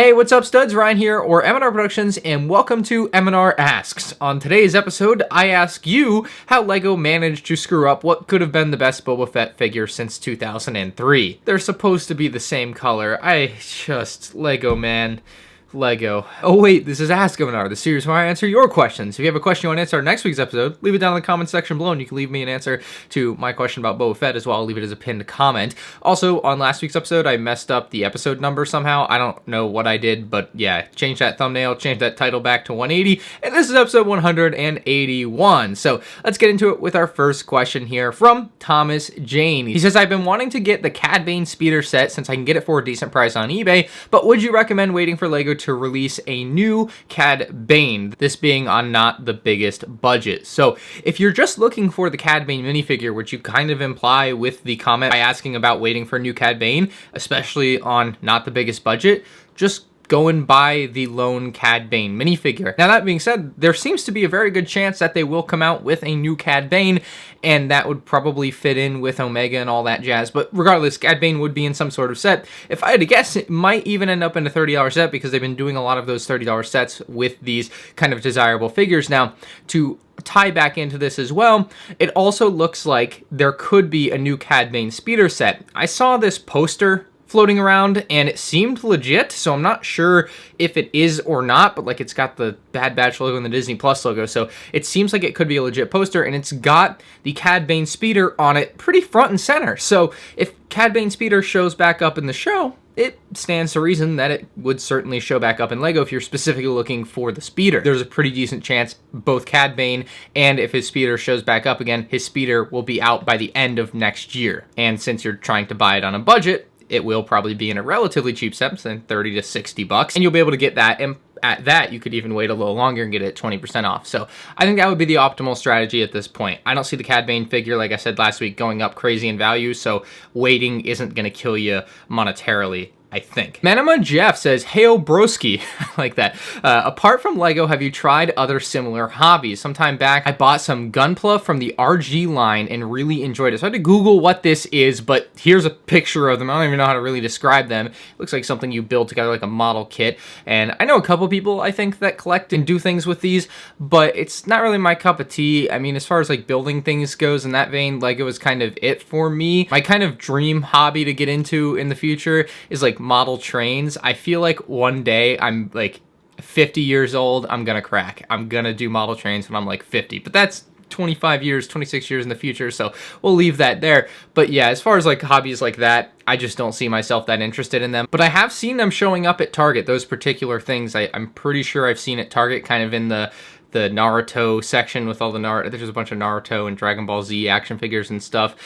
Hey, what's up, studs? Ryan here, or M&R Productions, and welcome to M&R Asks. On today's episode, I ask you how LEGO managed to screw up what could have been the best Boba Fett figure since 2003. They're supposed to be the same color. LEGO, man. LEGO. Oh wait, this is Ask M&R, the series where I answer your questions. If you have a question you want to answer in next week's episode, leave it down in the comment section below, and you can leave me an answer to my question about Boba Fett as well. I'll leave it as a pinned comment. Also, on last week's episode, I messed up the episode number somehow. I don't know what I did, but yeah, change that thumbnail, change that title back to 180, and this is episode 181. So let's get into it with our first question here from Thomas Jane. He says, I've been wanting to get the Cad Bane speeder set since I can get it for a decent price on eBay, but would you recommend waiting for LEGO to release a new Cad Bane, this being on not the biggest budget? So if you're just looking for the Cad Bane minifigure, which you kind of imply with the comment by asking about waiting for a new Cad Bane, especially on not the biggest budget, just go and buy the lone Cad Bane minifigure. Now, that being said, there seems to be a very good chance that they will come out with a new Cad Bane, and that would probably fit in with Omega and all that jazz. But regardless, Cad Bane would be in some sort of set. If I had to guess, it might even end up in a $30 set, because they've been doing a lot of those $30 sets with these kind of desirable figures. Now, to tie back into this as well, it also looks like there could be a new Cad Bane speeder set. I saw this poster floating around and it seemed legit, so I'm not sure if it is or not, but like, it's got the Bad Batch logo and the Disney Plus logo, so it seems like it could be a legit poster, and it's got the Cad Bane speeder on it pretty front and center. So if Cad Bane speeder shows back up in the show, it stands to reason that it would certainly show back up in LEGO if you're specifically looking for the speeder. There's a pretty decent chance both Cad Bane and if his speeder shows back up again, his speeder will be out by the end of next year. And since you're trying to buy it on a budget, it will probably be in a relatively cheap set, saying 30 to 60 bucks, and you'll be able to get that. And at that, you could even wait a little longer and get it at 20% off. So I think that would be the optimal strategy at this point. I don't see the Cad Bane figure, like I said last week, going up crazy in value, so waiting isn't going to kill you monetarily, I think. Manama Jeff says, "Hail broski." I like that. Apart from LEGO, have you tried other similar hobbies? Sometime back, I bought some Gunpla from the RG line and really enjoyed it. So I had to Google what this is, but here's a picture of them. I don't even know how to really describe them. It looks like something you build together, like a model kit. And I know a couple people, I think, that collect and do things with these, but it's not really my cup of tea. I mean, as far as like building things goes in that vein, LEGO is kind of it for me. My kind of dream hobby to get into in the future is like model trains. I feel like one day I'm like 50 years old, I'm gonna crack. I'm gonna do model trains when I'm like 50, but that's 25 years, 26 years in the future, so we'll leave that there. But yeah, as far as like hobbies like that, I just don't see myself that interested in them. But I have seen them showing up at Target, those particular things. I'm pretty sure I've seen at Target, kind of in the Naruto section with all the there's a bunch of Naruto and Dragon Ball Z action figures and stuff.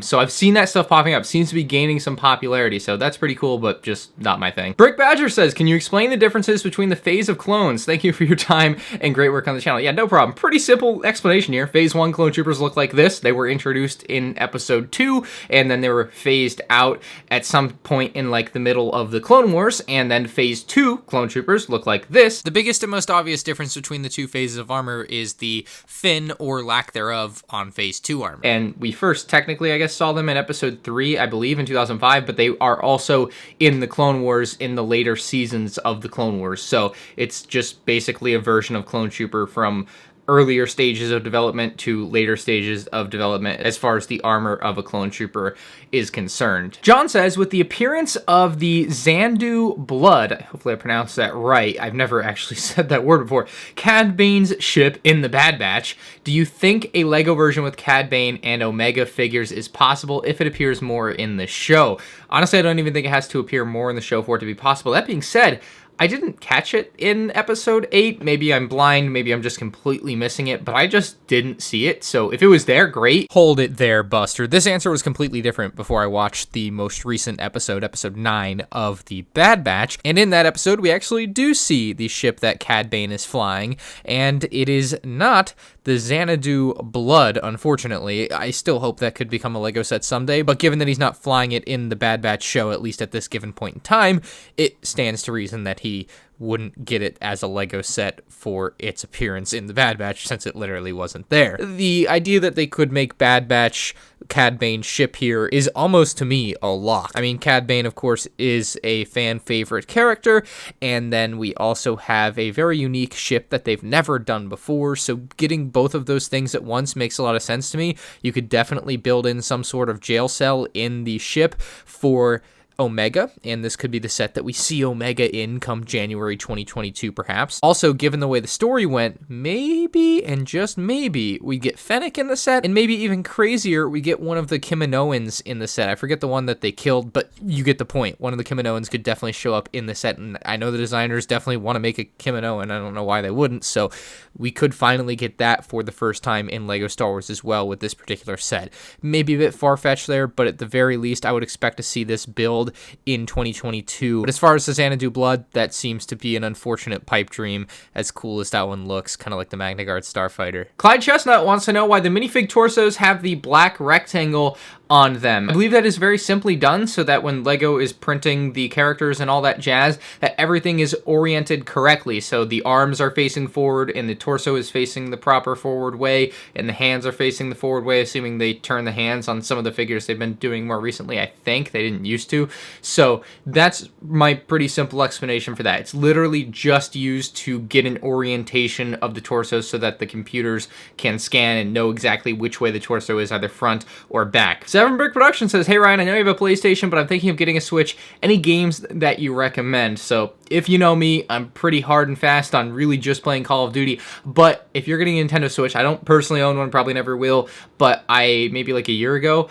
So I've seen that stuff popping up. Seems to be gaining some popularity, so that's pretty cool, but just not my thing. Brick Badger says, can you explain the differences between the phase of clones? Thank you for your time and great work on the channel. Yeah, no problem. Pretty simple explanation here. Phase 1 clone troopers look like this. They were introduced in episode 2, and then they were phased out at some point in like the middle of the Clone Wars, and then phase 2 clone troopers look like this. The biggest and most obvious difference between the two phases of armor is the fin or lack thereof on phase 2 armor. And we first technically, I guess, saw them in episode 3, I believe, in 2005, but they are also in the Clone Wars in the later seasons of the Clone Wars. So it's just basically a version of Clone Trooper from earlier stages of development to later stages of development as far as the armor of a clone trooper is concerned. John says, with the appearance of the Xandu blood, hopefully I pronounced that right, I've never actually said that word before, Cad Bane's ship in the Bad Batch, do you think a LEGO version with Cad Bane and Omega figures is possible if it appears more in the show? Honestly, I don't even think it has to appear more in the show for it to be possible. That being said, I didn't catch it in episode 8. Maybe I'm blind, maybe I'm just completely missing it, but I just didn't see it. So if it was there, great. Hold it there, Buster. This answer was completely different before I watched the most recent episode, episode 9 of the Bad Batch. And in that episode, we actually do see the ship that Cad Bane is flying, and it is not the Xanadu Blood, unfortunately. I still hope that could become a Lego set someday, but given that he's not flying it in the Bad Batch show, at least at this given point in time, it stands to reason that he wouldn't get it as a Lego set for its appearance in the Bad Batch, since it literally wasn't there. The idea that they could make Bad Batch Cad Bane ship here is almost, to me, a lock. I mean, Cad Bane, of course, is a fan favorite character, and then we also have a very unique ship that they've never done before, so getting both of those things at once makes a lot of sense to me. You could definitely build in some sort of jail cell in the ship for Omega, and this could be the set that we see Omega in come January 2022, perhaps. Also, given the way the story went, maybe, and just maybe, we get Fennec in the set, and maybe even crazier, we get one of the Kaminoans in the set. I forget the one that they killed, but you get the point. One of the Kaminoans could definitely show up in the set, and I know the designers definitely want to make a Kaminoan. I don't know why they wouldn't, so we could finally get that for the first time in LEGO Star Wars as well with this particular set. Maybe a bit far-fetched there, but at the very least, I would expect to see this build in 2022. But as far as the Xanadu Blood, that seems to be an unfortunate pipe dream, as cool as that one looks, kind of like the Magna Guard Starfighter. Clyde Chestnut wants to know why the minifig torsos have the black rectangle on them. I believe that is very simply done so that when LEGO is printing the characters and all that jazz, that everything is oriented correctly. So the arms are facing forward and the torso is facing the proper forward way and the hands are facing the forward way, assuming they turn the hands on some of the figures they've been doing more recently. I think they didn't used to. So that's my pretty simple explanation for that. It's literally just used to get an orientation of the torso so that the computers can scan and know exactly which way the torso is, either front or back. MandRproductions says, hey Ryan, I know you have a PlayStation, but I'm thinking of getting a Switch. Any games that you recommend? So if you know me, I'm pretty hard and fast on really just playing Call of Duty, but if you're getting a Nintendo Switch, I don't personally own one, probably never will, but I, maybe like a year ago,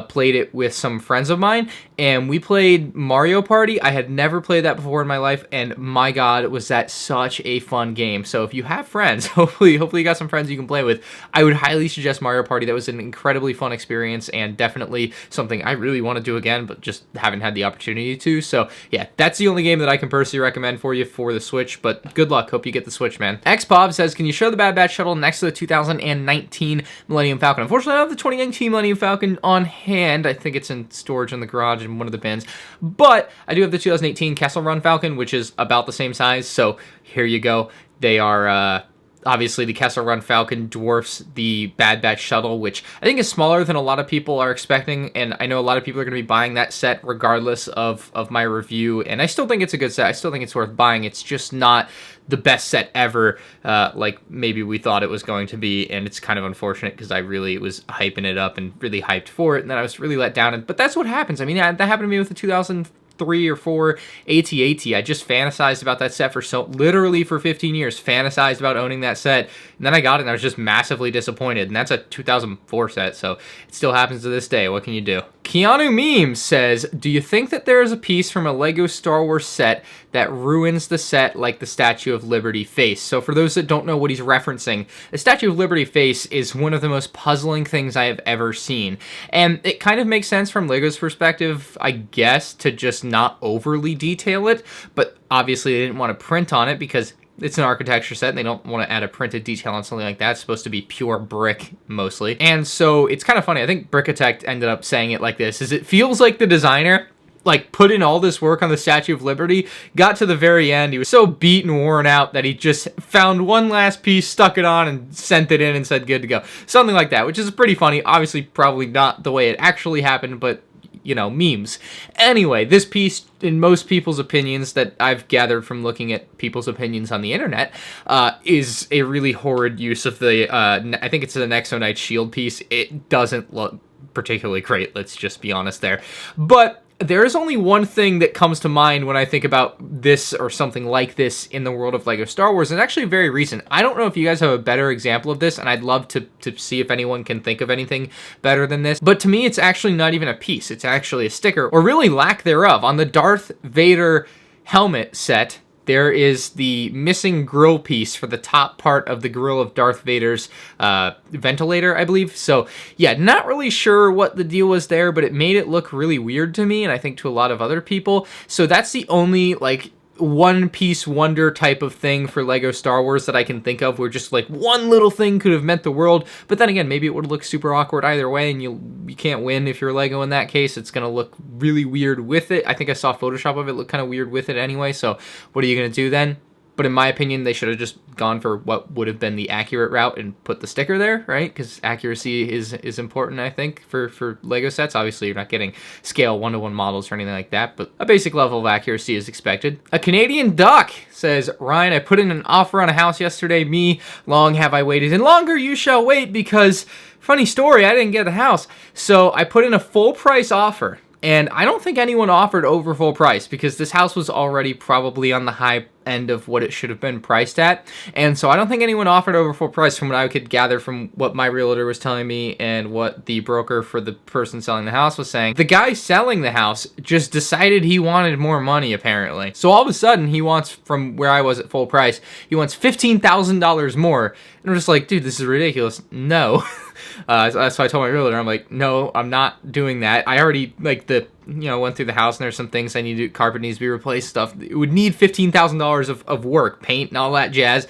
played it with some friends of mine, and we played Mario Party. I had never played that before in my life, and my god, was that such a fun game. So if you have friends, hopefully you got some friends you can play with, I would highly suggest Mario Party. That was an incredibly fun experience, and definitely something I really want to do again, but just haven't had the opportunity to. So yeah, that's the only game that I can personally recommend for you for the Switch, but good luck. Hope you get the Switch, man. Xbob says, can you show the Bad Batch Shuttle next to the 2019 Millennium Falcon? Unfortunately, I don't have the 2019 Millennium Falcon on hand. I think it's in storage in the garage in one of the bins, but I do have the 2018 Kessel Run Falcon, which is about the same size, so here you go. They are, obviously, the Kessel Run Falcon dwarfs the Bad Batch Shuttle, which I think is smaller than a lot of people are expecting, and I know a lot of people are going to be buying that set regardless of my review, and I still think it's a good set. I still think it's worth buying. It's just not the best set ever, like maybe we thought it was going to be, and it's kind of unfortunate because I really was hyping it up and really hyped for it, and then I was really let down. But that's what happens. I mean, that happened to me with the 2003 or 4 AT-AT. I just fantasized about that set for literally for 15 years, fantasized about owning that set, and then I got it and I was just massively disappointed, and that's a 2004 set, so it still happens to this day. What can you do? Keanu Memes says, do you think that there is a piece from a LEGO Star Wars set that ruins the set like the Statue of Liberty face? So for those that don't know what he's referencing, the Statue of Liberty face is one of the most puzzling things I have ever seen. And it kind of makes sense from LEGO's perspective, I guess, to just not overly detail it, but obviously they didn't want to print on it because it's an architecture set, and they don't want to add a printed detail on something like that. It's supposed to be pure brick, mostly. And so it's kind of funny. I think Brickatect ended up saying it like this, is it feels like the designer like put in all this work on the Statue of Liberty, got to the very end, he was so beat and worn out that he just found one last piece, stuck it on, and sent it in and said good to go. Something like that, which is pretty funny. Obviously, probably not the way it actually happened, but you know, memes. Anyway, this piece, in most people's opinions that I've gathered from looking at people's opinions on the internet, is a really horrid use of the, I think it's an Exonite shield piece. It doesn't look particularly great, let's just be honest there. But there is only one thing that comes to mind when I think about this or something like this in the world of LEGO Star Wars, and actually very recent. I don't know if you guys have a better example of this, and I'd love to see if anyone can think of anything better than this, but to me it's actually not even a piece, it's actually a sticker, or really lack thereof. On the Darth Vader helmet set, there is the missing grill piece for the top part of the grill of Darth Vader's ventilator, I believe. So yeah, not really sure what the deal was there, but it made it look really weird to me, and I think to a lot of other people. So that's the only like one-piece wonder type of thing for Lego Star Wars that I can think of, where just like one little thing could have meant the world. But then again, maybe it would look super awkward either way, and you can't win if you're Lego in that case. It's gonna look really weird with it. I think I saw Photoshop of it look kind of weird with it anyway, so what are you gonna do then? But in my opinion, they should have just gone for what would have been the accurate route and put the sticker there, right? Because accuracy is important, I think, for Lego sets. Obviously, you're not getting scale 1-to-1 models or anything like that, but a basic level of accuracy is expected. A Canadian Duck says, Ryan, I put in an offer on a house yesterday. Me, long have I waited, and longer you shall wait, because, funny story, I didn't get the house. So I put in a full price offer. And I don't think anyone offered over full price, because this house was already probably on the high end of what it should have been priced at. And so I don't think anyone offered over full price, from what I could gather from what my realtor was telling me and what the broker for the person selling the house was saying. The guy selling the house just decided he wanted more money, apparently. So all of a sudden, he wants, from where I was at full price, he wants $15,000 more. And I'm just like, dude, this is ridiculous. No. So I told my realtor, I'm like, no, I'm not doing that. I already, like, went through the house, and there's some things I need to, carpet needs to be replaced, stuff. It would need $15,000 of work, paint and all that jazz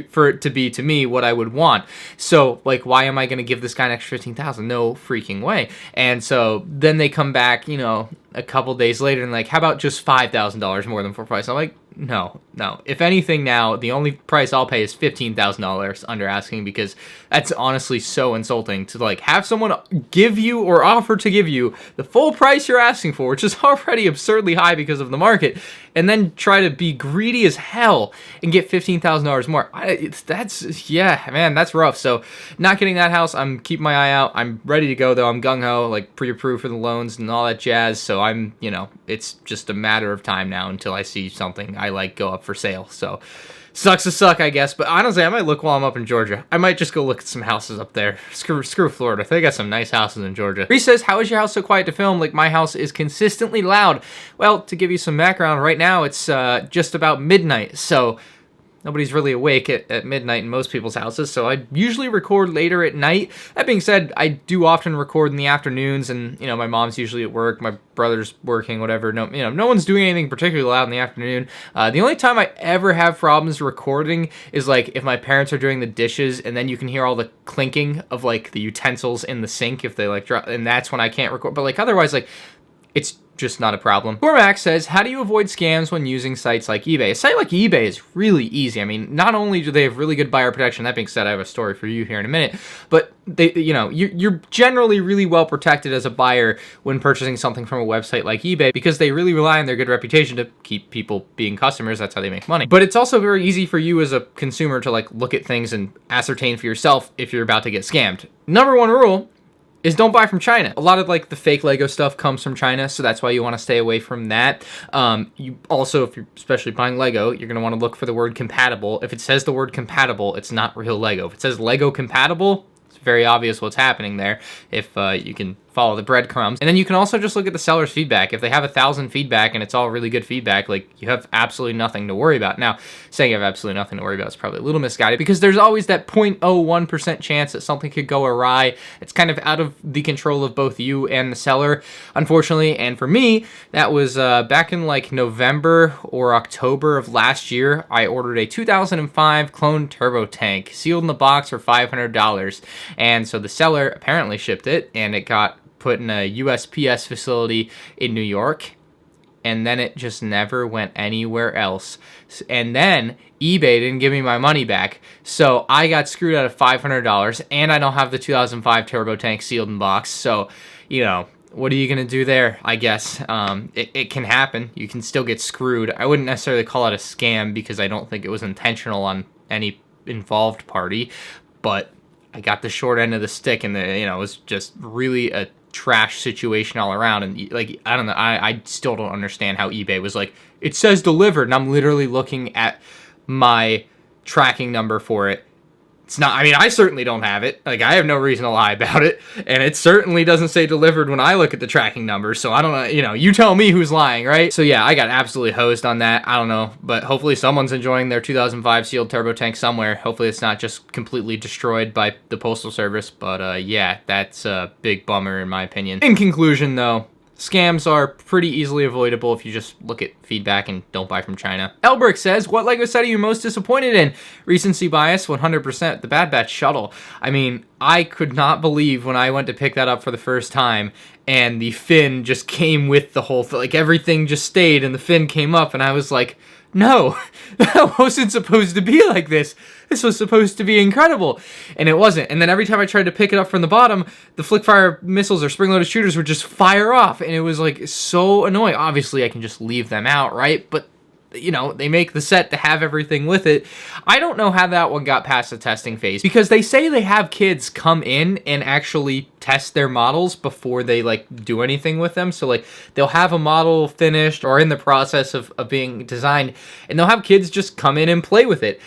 for it to be, to me, what I would want. So, like, why am I going to give this guy an extra $15,000? No freaking way. And so then they come back, a couple days later, and like, how about just $5,000 more than full price? I'm like, no. If anything, now the only price I'll pay is $15,000 under asking, because that's honestly so insulting to like have someone give you or offer to give you the full price you're asking for, which is already absurdly high because of the market, and then try to be greedy as hell and get $15,000 more. That's rough. So not getting that house. I'm keeping my eye out. I'm ready to go though. I'm gung ho, like pre-approved for the loans and all that jazz. So I'm, it's just a matter of time now until I see something I like go up for sale. So sucks to suck, I guess. But honestly, I might look while I'm up in Georgia. I might just go look at some houses up there. Screw Florida. They got some nice houses in Georgia. Reese says, how is your house so quiet to film? Like, my house is consistently loud. Well, to give you some background, right now it's just about midnight. So nobody's really awake at midnight in most people's houses, so I usually record later at night. That being said, I do often record in the afternoons, and, my mom's usually at work, my brother's working, whatever. No one's doing anything particularly loud in the afternoon. The only time I ever have problems recording is, like, if my parents are doing the dishes, and then you can hear all the clinking of, like, the utensils in the sink if they, like, drop, and that's when I can't record. But, like, otherwise, like, it's just not a problem. Cormac says, how do you avoid scams when using sites like eBay? A site like eBay is really easy. I mean, not only do they have really good buyer protection, that being said, I have a story for you here in a minute, but they, you're generally really well protected as a buyer when purchasing something from a website like eBay, because they really rely on their good reputation to keep people being customers. That's how they make money. But it's also very easy for you as a consumer to, like, look at things and ascertain for yourself if you're about to get scammed. Number one rule is don't buy from China. A lot of, like, the fake Lego stuff comes from China, so that's why you want to stay away from that. You also, if you're especially buying Lego, you're going to want to look for the word compatible. If it says the word compatible, it's not real Lego. If it says Lego compatible, it's very obvious what's happening there, if you can follow the breadcrumbs. And then you can also just look at the seller's feedback. If they have 1,000 feedback and it's all really good feedback, like, you have absolutely nothing to worry about. Now, saying you have absolutely nothing to worry about is probably a little misguided, because there's always that 0.01% chance that something could go awry. It's kind of out of the control of both you and the seller, unfortunately. And for me, that was back in, like, November or October of last year. I ordered a 2005 clone turbo tank, sealed in the box for $500. And so the seller apparently shipped it, and it got put in a USPS facility in New York, and then it just never went anywhere else. And then eBay didn't give me my money back, so I got screwed out of $500, and I don't have the 2005 turbo tank sealed in box. So, what are you going to do there, I guess? It can happen. You can still get screwed. I wouldn't necessarily call it a scam, because I don't think it was intentional on any involved party, but I got the short end of the stick, and it was just really a trash situation all around. And, like, I don't know, I still don't understand how eBay was like, it says delivered, and I'm literally looking at my tracking number for it. It's not, I mean, I certainly don't have it. Like, I have no reason to lie about it, and it certainly doesn't say delivered when I look at the tracking number, so I don't know, you tell me who's lying, right? So yeah, I got absolutely hosed on that. I don't know, but hopefully someone's enjoying their 2005 sealed turbo tank somewhere. Hopefully it's not just completely destroyed by the Postal Service, but yeah, that's a big bummer in my opinion. In conclusion, though, Scams are pretty easily avoidable if you just look at feedback and don't buy from China. Elbrick says, what LEGO set are you most disappointed in? Recency bias, 100%. The Bad Batch Shuttle. I mean, I could not believe when I went to pick that up for the first time and the fin just came with the whole thing. Like, everything just stayed and the fin came up and I was like, no, that wasn't supposed to be like this. This was supposed to be incredible. And it wasn't. And then every time I tried to pick it up from the bottom, the flick-fire missiles or spring-loaded shooters would just fire off. And it was, like, so annoying. Obviously, I can just leave them out, right? But, you know, they make the set to have everything with it. I don't know how that one got past the testing phase. Because they say they have kids come in and actually test their models before they, like, do anything with them. So, like, they'll have a model finished or in the process of being designed. And they'll have kids just come in and play with it.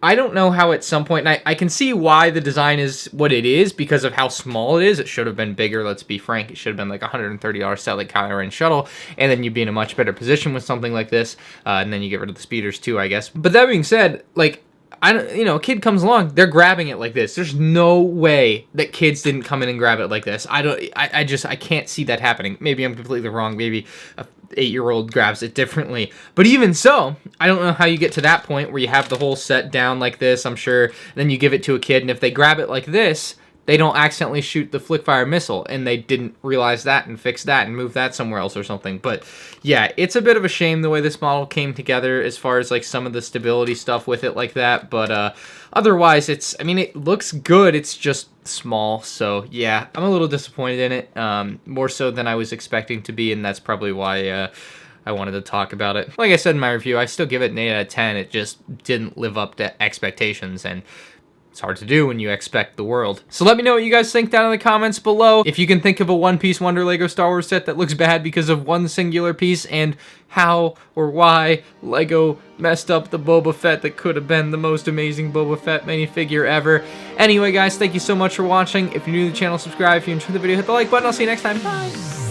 I don't know how at some point, and I can see why the design is what it is because of how small it is. It should have been bigger, let's be frank. It should have been like a $130 set like Kylo Ren Shuttle, and then you'd be in a much better position with something like this, and then you get rid of the speeders too, I guess. But that being said, like, a kid comes along, they're grabbing it like this. There's no way that kids didn't come in and grab it like this. I can't see that happening. Maybe I'm completely wrong. Maybe a 8-year-old grabs it differently. But even so, I don't know how you get to that point where you have the whole set down like this, I'm sure. Then you give it to a kid, and if they grab it like this, they don't accidentally shoot the flick-fire missile, and they didn't realize that and fix that and move that somewhere else or something. But yeah, it's a bit of a shame the way this model came together as far as like some of the stability stuff with it like that. But otherwise, it looks good. It's just small. So yeah, I'm a little disappointed in it, more so than I was expecting to be, and that's probably why I wanted to talk about it. Like I said in my review, I still give it an 8 out of 10. It just didn't live up to expectations, and it's hard to do when you expect the world. So let me know what you guys think down in the comments below. If you can think of a one-piece Wonder LEGO Star Wars set that looks bad because of one singular piece, and how or why LEGO messed up the Boba Fett that could have been the most amazing Boba Fett minifigure ever. Anyway, guys, thank you so much for watching. If you're new to the channel, subscribe. If you enjoyed the video, hit the like button. I'll see you next time. Bye!